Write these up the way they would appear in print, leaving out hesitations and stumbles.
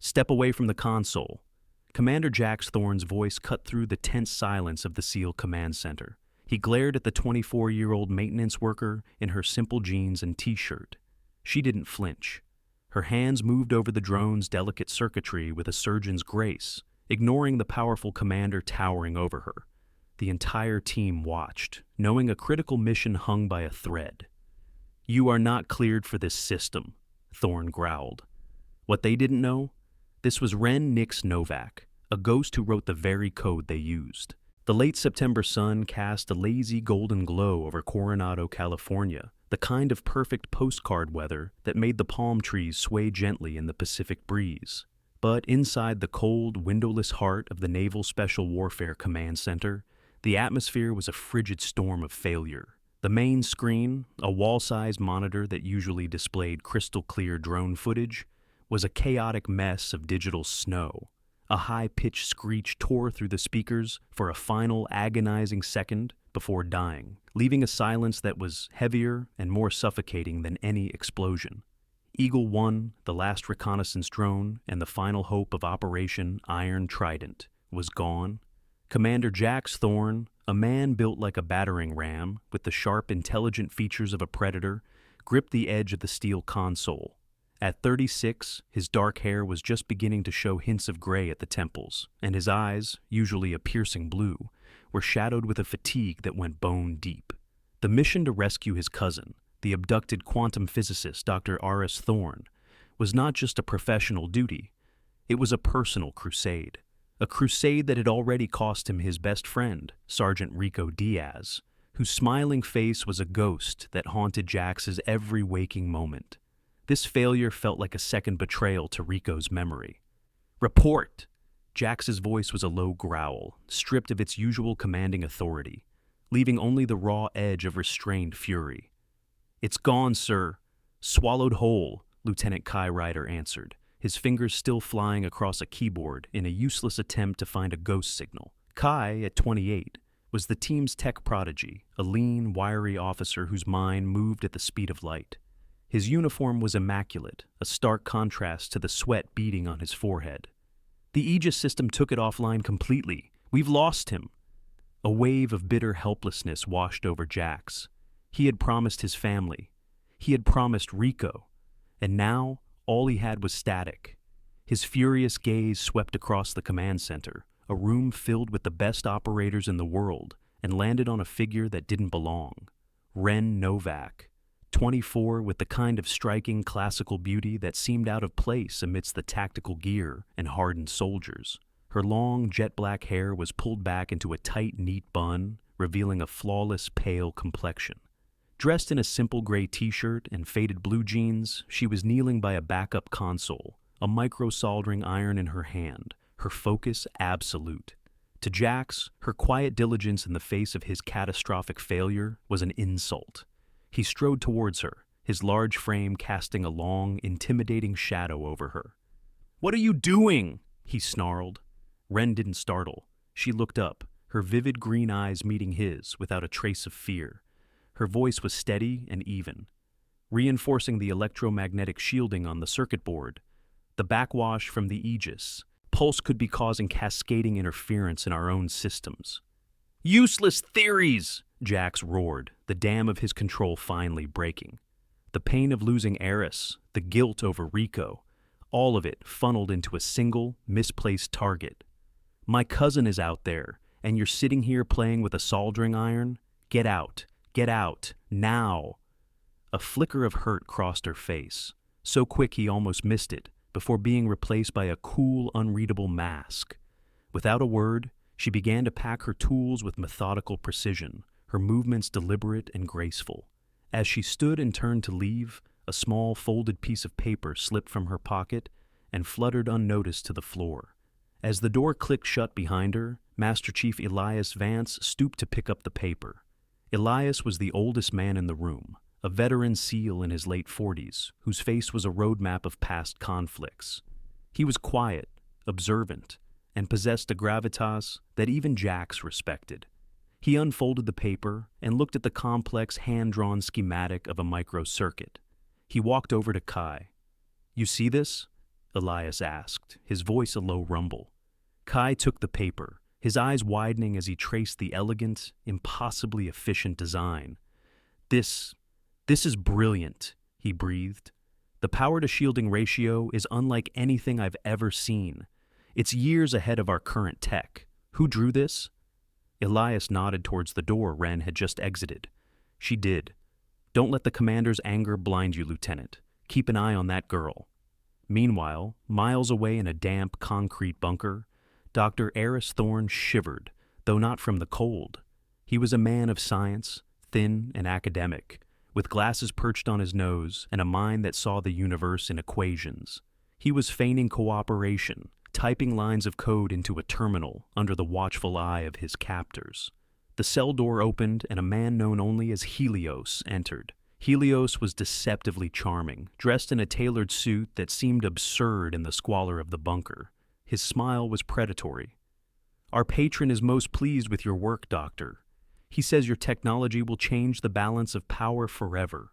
Step away from the console. Commander Jax Thorne's voice cut through the tense silence of the SEAL command center. He glared at the 24-year-old maintenance worker in her simple jeans and t-shirt. She didn't flinch. Her hands moved over the drone's delicate circuitry with a surgeon's grace, ignoring the powerful commander towering over her. The entire team watched, knowing a critical mission hung by a thread. "You are not cleared for this system," Thorne growled. What they didn't know? This was Ren Nix Novak, a ghost who wrote the very code they used. The late September sun cast a lazy golden glow over Coronado, California, the kind of perfect postcard weather that made the palm trees sway gently in the Pacific breeze. But inside the cold, windowless heart of the Naval Special Warfare Command Center, the atmosphere was a frigid storm of failure. The main screen, a wall-sized monitor that usually displayed crystal-clear drone footage, was a chaotic mess of digital snow. A high-pitched screech tore through the speakers for a final agonizing second before dying, leaving a silence that was heavier and more suffocating than any explosion. Eagle 1, the last reconnaissance drone and the final hope of Operation Iron Trident, was gone. Commander Jax Thorne, a man built like a battering ram with the sharp, intelligent features of a predator, gripped the edge of the steel console. At 36, his dark hair was just beginning to show hints of gray at the temples, and his eyes, usually a piercing blue, were shadowed with a fatigue that went bone deep. The mission to rescue his cousin, the abducted quantum physicist Dr. R.S. Thorne, was not just a professional duty. It was a personal crusade. A crusade that had already cost him his best friend, Sergeant Rico Diaz, whose smiling face was a ghost that haunted Jax's every waking moment. This failure felt like a second betrayal to Rico's memory. "Report!" Jax's voice was a low growl, stripped of its usual commanding authority, leaving only the raw edge of restrained fury. "It's gone, sir. Swallowed whole," Lieutenant Kai Ryder answered, his fingers still flying across a keyboard in a useless attempt to find a ghost signal. Kai, at 28, was the team's tech prodigy, a lean, wiry officer whose mind moved at the speed of light. His uniform was immaculate, a stark contrast to the sweat beading on his forehead. "The Aegis system took it offline completely. We've lost him." A wave of bitter helplessness washed over Jax. He had promised his family. He had promised Rico. And now, all he had was static. His furious gaze swept across the command center, a room filled with the best operators in the world, and landed on a figure that didn't belong. Ren Novak, 24, with the kind of striking classical beauty that seemed out of place amidst the tactical gear and hardened soldiers. Her long, jet-black hair was pulled back into a tight, neat bun, revealing a flawless, pale complexion. Dressed in a simple gray t-shirt and faded blue jeans, she was kneeling by a backup console, a micro-soldering iron in her hand, her focus absolute. To Jax, her quiet diligence in the face of his catastrophic failure was an insult. He strode towards her, his large frame casting a long, intimidating shadow over her. "What are you doing?" he snarled. Ren didn't startle. She looked up, her vivid green eyes meeting his without a trace of fear. Her voice was steady and even, reinforcing the electromagnetic shielding on the circuit board. The backwash from the Aegis pulse could be causing cascading interference in our own systems. "Useless theories!" Jax roared, the dam of his control finally breaking. The pain of losing Eris, the guilt over Rico, all of it funneled into a single, misplaced target. "My cousin is out there, and you're sitting here playing with a soldering iron? Get out! Get out! Now!" A flicker of hurt crossed her face, so quick he almost missed it, before being replaced by a cool, unreadable mask. Without a word, she began to pack her tools with methodical precision, her movements deliberate and graceful. As she stood and turned to leave, a small folded piece of paper slipped from her pocket and fluttered unnoticed to the floor. As the door clicked shut behind her, Master Chief Elias Vance stooped to pick up the paper. Elias was the oldest man in the room, a veteran SEAL in his late 40s, whose face was a roadmap of past conflicts. He was quiet, observant, and possessed a gravitas that even Jax respected. He unfolded the paper and looked at the complex hand-drawn schematic of a microcircuit. He walked over to Kai. "You see this? Elias asked, his voice a low rumble. Kai took the paper, his eyes widening as he traced the elegant, impossibly efficient design. This is brilliant, he breathed. The power-to-shielding ratio is unlike anything I've ever seen. It's years ahead of our current tech. Who drew this? Elias nodded towards the door Wren had just exited. She did. Don't let the commander's anger blind you, Lieutenant. Keep an eye on that girl. Meanwhile, miles away in a damp, concrete bunker, Dr. Eris Thorne shivered, though not from the cold. He was a man of science, thin and academic, with glasses perched on his nose and a mind that saw the universe in equations. He was feigning cooperation, typing lines of code into a terminal under the watchful eye of his captors. The cell door opened and a man known only as Helios entered. Helios was deceptively charming, dressed in a tailored suit that seemed absurd in the squalor of the bunker. His smile was predatory. Our patron is most pleased with your work, Doctor. He says your technology will change the balance of power forever.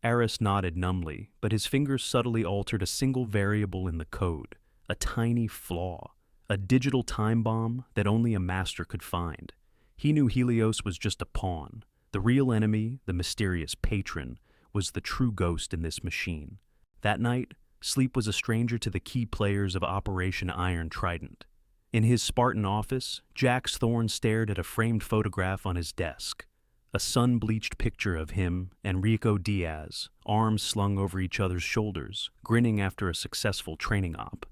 Eris nodded numbly, but his fingers subtly altered a single variable in the code, a tiny flaw, a digital time bomb that only a master could find. He knew Helios was just a pawn. The real enemy, the mysterious patron, was the true ghost in this machine. That night, Sleep was a stranger to the key players of Operation Iron Trident. In his Spartan office, Jax Thorne stared at a framed photograph on his desk. A sun-bleached picture of him, Enrico Diaz, arms slung over each other's shoulders, grinning after a successful training op.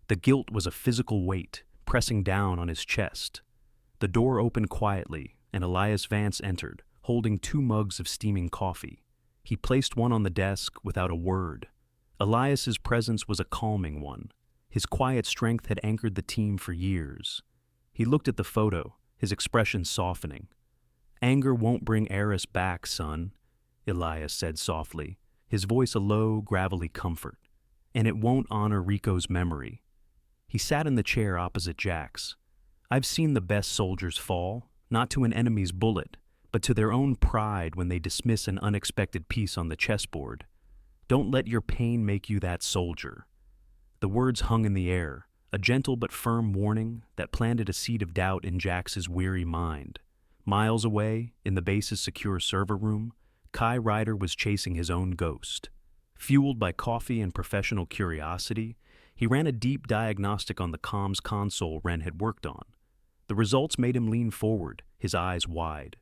The guilt was a physical weight, pressing down on his chest. The door opened quietly, and Elias Vance entered, holding 2 mugs of steaming coffee. He placed one on the desk without a word. Elias's presence was a calming one. His quiet strength had anchored the team for years. He looked at the photo, his expression softening. Anger won't bring Eris back, son, Elias said softly, his voice a low, gravelly comfort. And it won't honor Rico's memory. He sat in the chair opposite Jax. I've seen the best soldiers fall, not to an enemy's bullet, but to their own pride when they dismiss an unexpected piece on the chessboard. Don't let your pain make you that soldier. The words hung in the air, a gentle but firm warning that planted a seed of doubt in Jax's weary mind. Miles away, in the base's secure server room, Kai Ryder was chasing his own ghost. Fueled by coffee and professional curiosity, he ran a deep diagnostic on the comms console Wren had worked on. The results made him lean forward, his eyes wide.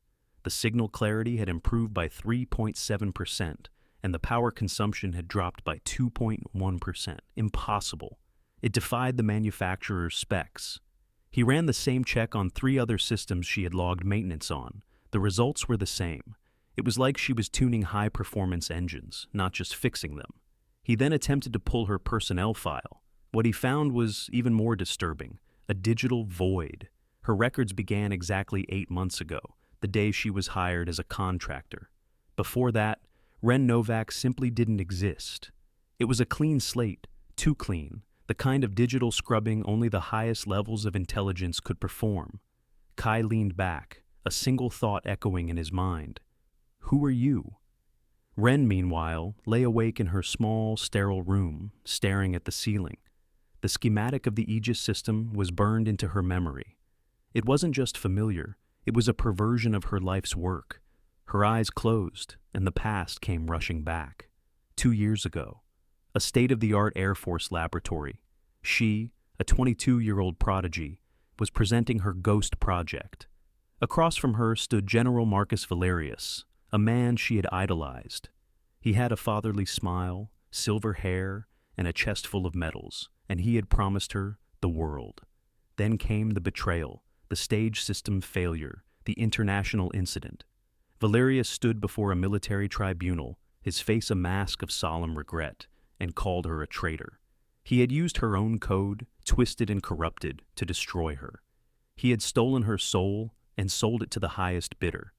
The signal clarity had improved by 3.7%, and the power consumption had dropped by 2.1%. Impossible. It defied the manufacturer's specs. He ran the same check on 3 other systems she had logged maintenance on. The results were the same. It was like she was tuning high-performance engines, not just fixing them. He then attempted to pull her personnel file. What he found was even more disturbing, a digital void. Her records began exactly 8 months ago, the day she was hired as a contractor. Before that, Ren Novak simply didn't exist. It was a clean slate, too clean, the kind of digital scrubbing only the highest levels of intelligence could perform. Kai leaned back, a single thought echoing in his mind. Who are you? Ren, meanwhile, lay awake in her small, sterile room, staring at the ceiling. The schematic of the Aegis system was burned into her memory. It wasn't just familiar, it was a perversion of her life's work. Her eyes closed, and the past came rushing back. 2 years ago, a state-of-the-art Air Force laboratory. She, a 22-year-old prodigy, was presenting her ghost project. Across from her stood General Marcus Valerius, a man she had idolized. He had a fatherly smile, silver hair, and a chest full of medals, and he had promised her the world. Then came the betrayal, the stage system failure, the international incident. Valerius stood before a military tribunal, his face a mask of solemn regret, and called her a traitor. He had used her own code, twisted and corrupted, to destroy her. He had stolen her soul and sold it to the highest bidder.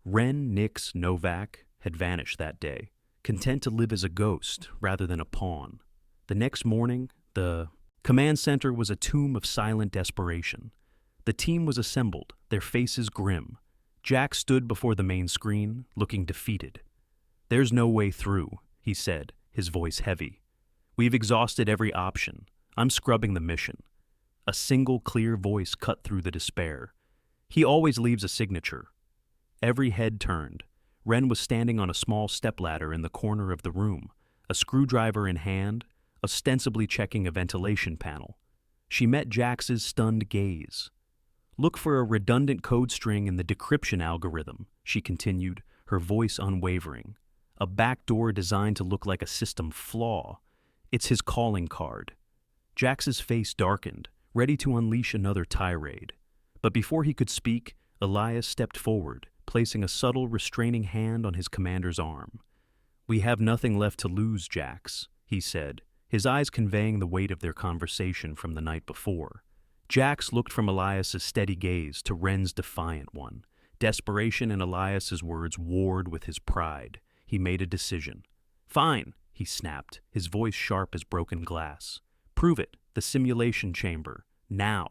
Ren Nix Novak had vanished that day, content to live as a ghost rather than a pawn. The next morning, the command center was a tomb of silent desperation. The team was assembled, their faces grim. Jack stood before the main screen, looking defeated. "There's no way through," he said, his voice heavy. We've exhausted every option. I'm scrubbing the mission. A single clear voice cut through the despair. He always leaves a signature. Every head turned. Wren was standing on a small stepladder in the corner of the room, a screwdriver in hand, ostensibly checking a ventilation panel. She met Jax's stunned gaze. "Look for a redundant code string in the decryption algorithm," she continued, her voice unwavering. "A backdoor designed to look like a system flaw. It's his calling card." Jax's face darkened, ready to unleash another tirade. But before he could speak, Elias stepped forward, placing a subtle, restraining hand on his commander's arm. "We have nothing left to lose, Jax," he said, his eyes conveying the weight of their conversation from the night before. Jax looked from Elias's steady gaze to Wren's defiant one. Desperation in Elias's words warred with his pride. He made a decision. "Fine," he snapped, his voice sharp as broken glass. "Prove it, the simulation chamber, now.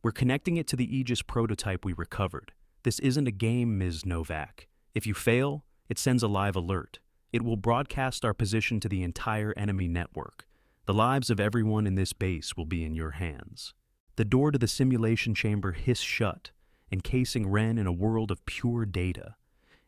We're connecting it to the Aegis prototype we recovered. This isn't a game, Ms. Novak. If you fail, it sends a live alert. It will broadcast our position to the entire enemy network. The lives of everyone in this base will be in your hands." The door to the simulation chamber hissed shut, encasing Wren in a world of pure data.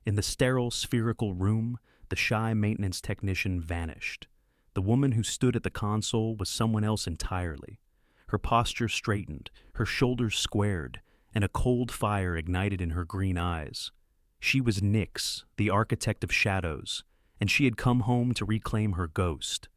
In the sterile, spherical room, the shy maintenance technician vanished. The woman who stood at the console was someone else entirely. Her posture straightened, her shoulders squared, and a cold fire ignited in her green eyes. She was Nyx, the architect of shadows, and she had come home to reclaim her ghost.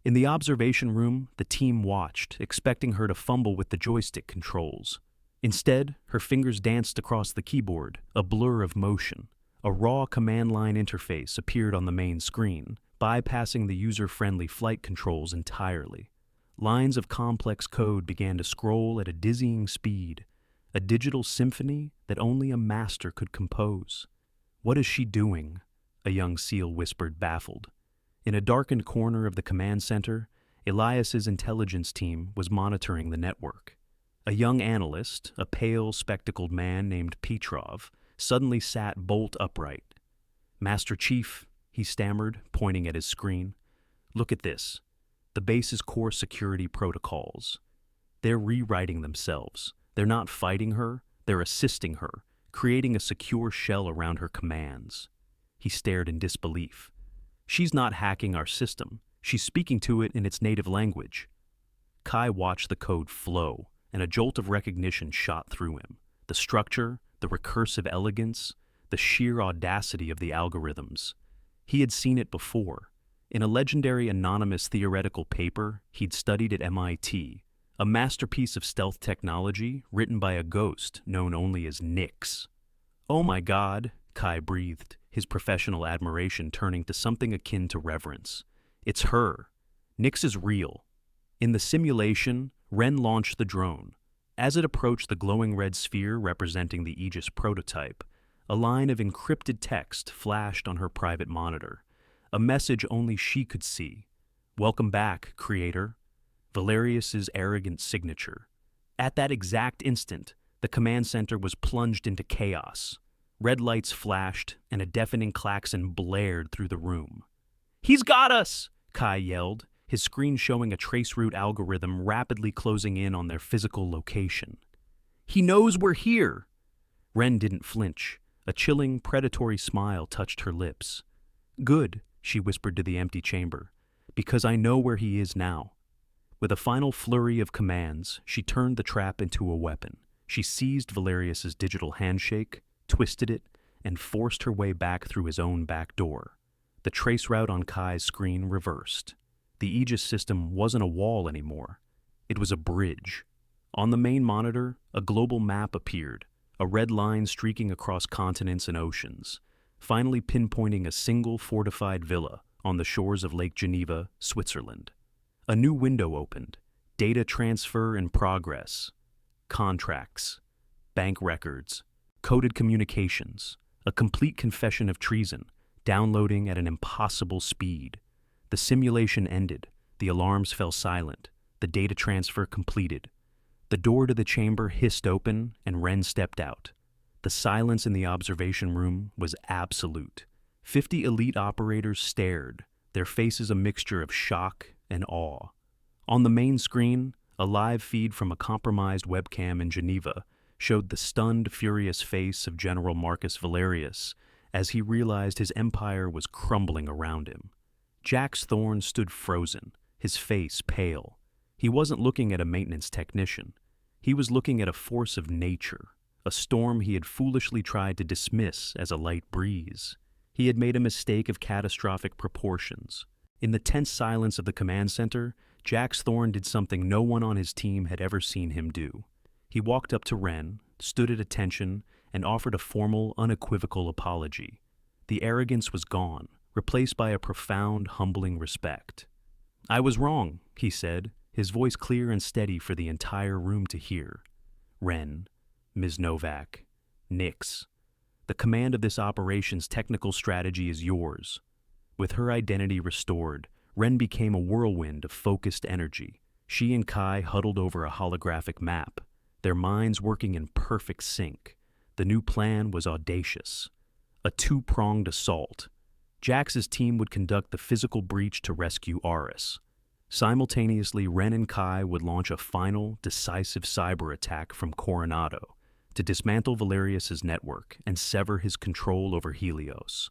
In the observation room, the team watched, expecting her to fumble with the joystick controls. Instead, her fingers danced across the keyboard, a blur of motion. A raw command line interface appeared on the main screen, bypassing the user-friendly flight controls entirely. Lines of complex code began to scroll at a dizzying speed, a digital symphony that only a master could compose. "What is she doing?" a young SEAL whispered, baffled. In a darkened corner of the command center, Elias's intelligence team was monitoring the network. A young analyst, a pale, spectacled man named Petrov, suddenly sat bolt upright. "Master Chief," he stammered, pointing at his screen, "look at this. The base's core security protocols. They're rewriting themselves. They're not fighting her, they're assisting her, creating a secure shell around her commands." He stared in disbelief. "She's not hacking our system. She's speaking to it in its native language." Kai watched the code flow, and a jolt of recognition shot through him. The structure, the recursive elegance, the sheer audacity of the algorithms. He had seen it before. In a legendary anonymous theoretical paper he'd studied at MIT, a masterpiece of stealth technology written by a ghost known only as Nyx. "Oh my God," Kai breathed, his professional admiration turning to something akin to reverence. "It's her. Nyx is real." In the simulation, Wren launched the drone. As it approached the glowing red sphere representing the Aegis prototype, a line of encrypted text flashed on her private monitor, a message only she could see. "Welcome back, Creator." Valerius's arrogant signature. At that exact instant, the command center was plunged into chaos. Red lights flashed, and a deafening klaxon blared through the room. "He's got us!" Kai yelled, his screen showing a traceroute algorithm rapidly closing in on their physical location. "He knows we're here!" Wren didn't flinch. A chilling, predatory smile touched her lips. "Good," she whispered to the empty chamber, "because I know where he is now." With a final flurry of commands, she turned the trap into a weapon. She seized Valerius's digital handshake, twisted it, and forced her way back through his own back door. The traceroute on Kai's screen reversed. The Aegis system wasn't a wall anymore. It was a bridge. On the main monitor, a global map appeared, a red line streaking across continents and oceans, finally pinpointing a single fortified villa on the shores of Lake Geneva, Switzerland. A new window opened. Data transfer in progress. Contracts. Bank records. Coded communications. A complete confession of treason, downloading at an impossible speed. The simulation ended. The alarms fell silent. The data transfer completed. The door to the chamber hissed open, and Wren stepped out. The silence in the observation room was absolute. 50 elite operators stared, their faces a mixture of shock, and awe. On the main screen, a live feed from a compromised webcam in Geneva showed the stunned, furious face of General Marcus Valerius as he realized his empire was crumbling around him. Jax Thorne stood frozen, his face pale. He wasn't looking at a maintenance technician. He was looking at a force of nature, a storm he had foolishly tried to dismiss as a light breeze. He had made a mistake of catastrophic proportions. In the tense silence of the command center, Jax Thorne did something no one on his team had ever seen him do. He walked up to Wren, stood at attention, and offered a formal, unequivocal apology. The arrogance was gone, replaced by a profound, humbling respect. "I was wrong," he said, his voice clear and steady for the entire room to hear. "Wren, Ms. Novak, Nix, the command of this operation's technical strategy is yours." With her identity restored, Wren became a whirlwind of focused energy. She and Kai huddled over a holographic map, their minds working in perfect sync. The new plan was audacious. A two-pronged assault. Jax's team would conduct the physical breach to rescue Aris. Simultaneously, Wren and Kai would launch a final, decisive cyber attack from Coronado to dismantle Valerius's network and sever his control over Helios.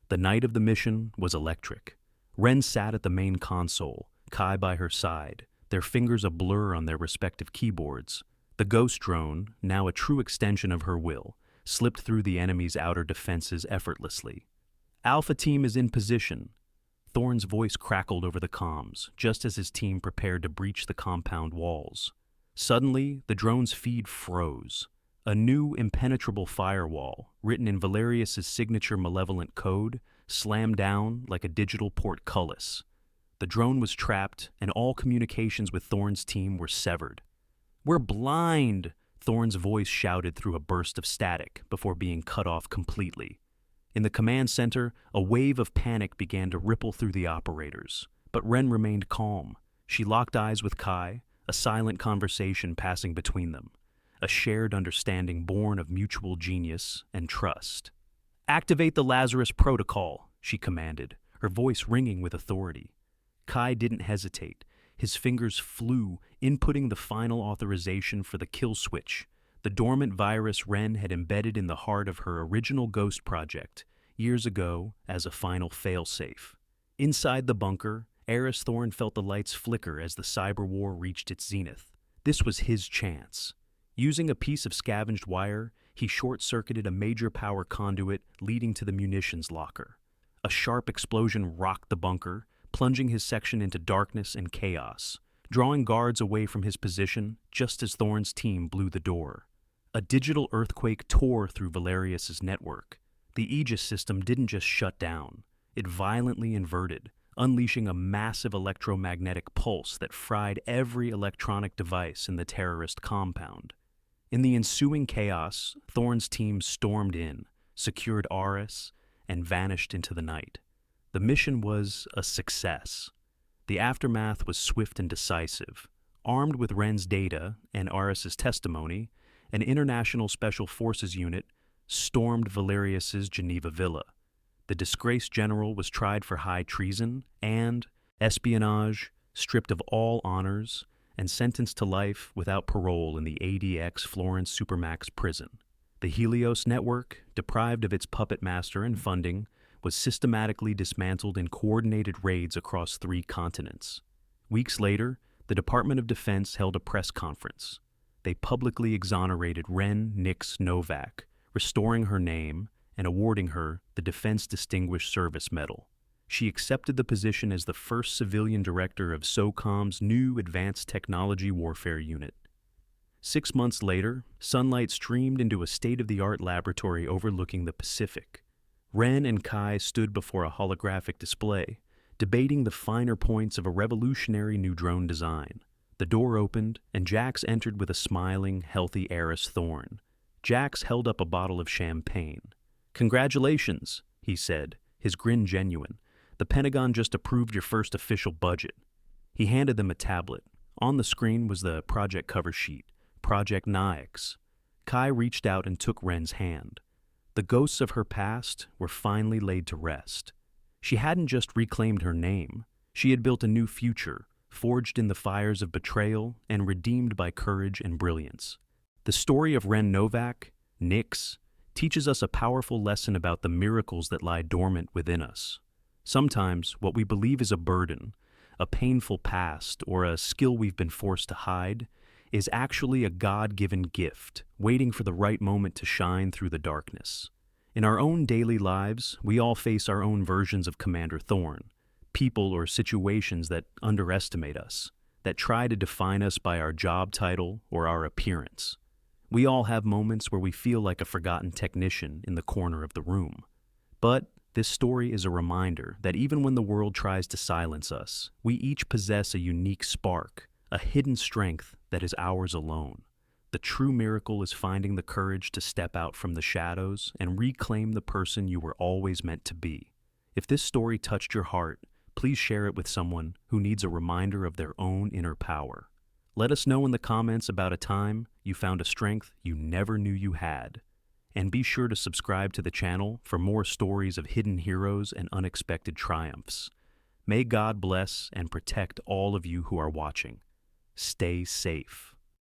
The night of the mission was electric. Wren sat at the main console, Kai by her side, their fingers a blur on their respective keyboards. The ghost drone, now a true extension of her will, slipped through the enemy's outer defenses effortlessly. "Alpha Team is in position." Thorne's voice crackled over the comms, just as his team prepared to breach the compound walls. Suddenly, the drone's feed froze. A new, impenetrable firewall, written in Valerius's signature malevolent code, slammed down like a digital portcullis. The drone was trapped, and all communications with Thorne's team were severed. "We're blind!" Thorne's voice shouted through a burst of static before being cut off completely. In the command center, a wave of panic began to ripple through the operators, but Wren remained calm. She locked eyes with Kai, a silent conversation passing between them, a shared understanding born of mutual genius and trust. "Activate the Lazarus Protocol," she commanded, her voice ringing with authority. Kai didn't hesitate. His fingers flew, inputting the final authorization for the kill switch, the dormant virus Wren had embedded in the heart of her original Ghost project years ago as a final failsafe. Inside the bunker, Aris Thorne felt the lights flicker as the cyber war reached its zenith. This was his chance. Using a piece of scavenged wire, he short-circuited a major power conduit leading to the munitions locker. A sharp explosion rocked the bunker, plunging his section into darkness and chaos, drawing guards away from his position just as Thorne's team blew the door. A digital earthquake tore through Valerius's network. The Aegis system didn't just shut down. It violently inverted, unleashing a massive electromagnetic pulse that fried every electronic device in the terrorist compound. In the ensuing chaos, Thorne's team stormed in, secured Aris, and vanished into the night. The mission was a success. The aftermath was swift and decisive. Armed with Wren's data and Aris's testimony, an international special forces unit stormed Valerius's Geneva villa. The disgraced general was tried for high treason and espionage, stripped of all honors, and sentenced to life without parole in the ADX Florence Supermax prison. The Helios network, deprived of its puppet master and funding, was systematically dismantled in coordinated raids across 3 continents. Weeks later, the Department of Defense held a press conference. They publicly exonerated Wren Nix Novak, restoring her name and awarding her the Defense Distinguished Service Medal. She accepted the position as the first civilian director of SOCOM's new Advanced Technology Warfare Unit. 6 months later, sunlight streamed into a state-of-the-art laboratory overlooking the Pacific. Wren and Kai stood before a holographic display, debating the finer points of a revolutionary new drone design. The door opened, and Jax entered with a smiling, healthy Aris Thorne. Jax held up a bottle of champagne. "Congratulations," he said, his grin genuine. "The Pentagon just approved your first official budget." He handed them a tablet. On the screen was the project cover sheet, Project Nyx. Kai reached out and took Wren's hand. The ghosts of her past were finally laid to rest. She hadn't just reclaimed her name. She had built a new future, forged in the fires of betrayal and redeemed by courage and brilliance. The story of Ren Novak, Nyx, teaches us a powerful lesson about the miracles that lie dormant within us. Sometimes what we believe is a burden, a painful past, or a skill we've been forced to hide, is actually a God-given gift, waiting for the right moment to shine through the darkness. In our own daily lives, we all face our own versions of Commander Thorn, people or situations that underestimate us, that try to define us by our job title or our appearance. We all have moments where we feel like a forgotten technician in the corner of the room. But this story is a reminder that even when the world tries to silence us, we each possess a unique spark, a hidden strength that is ours alone. The true miracle is finding the courage to step out from the shadows and reclaim the person you were always meant to be. If this story touched your heart, please share it with someone who needs a reminder of their own inner power. Let us know in the comments about a time you found a strength you never knew you had. And be sure to subscribe to the channel for more stories of hidden heroes and unexpected triumphs. May God bless and protect all of you who are watching. Stay safe.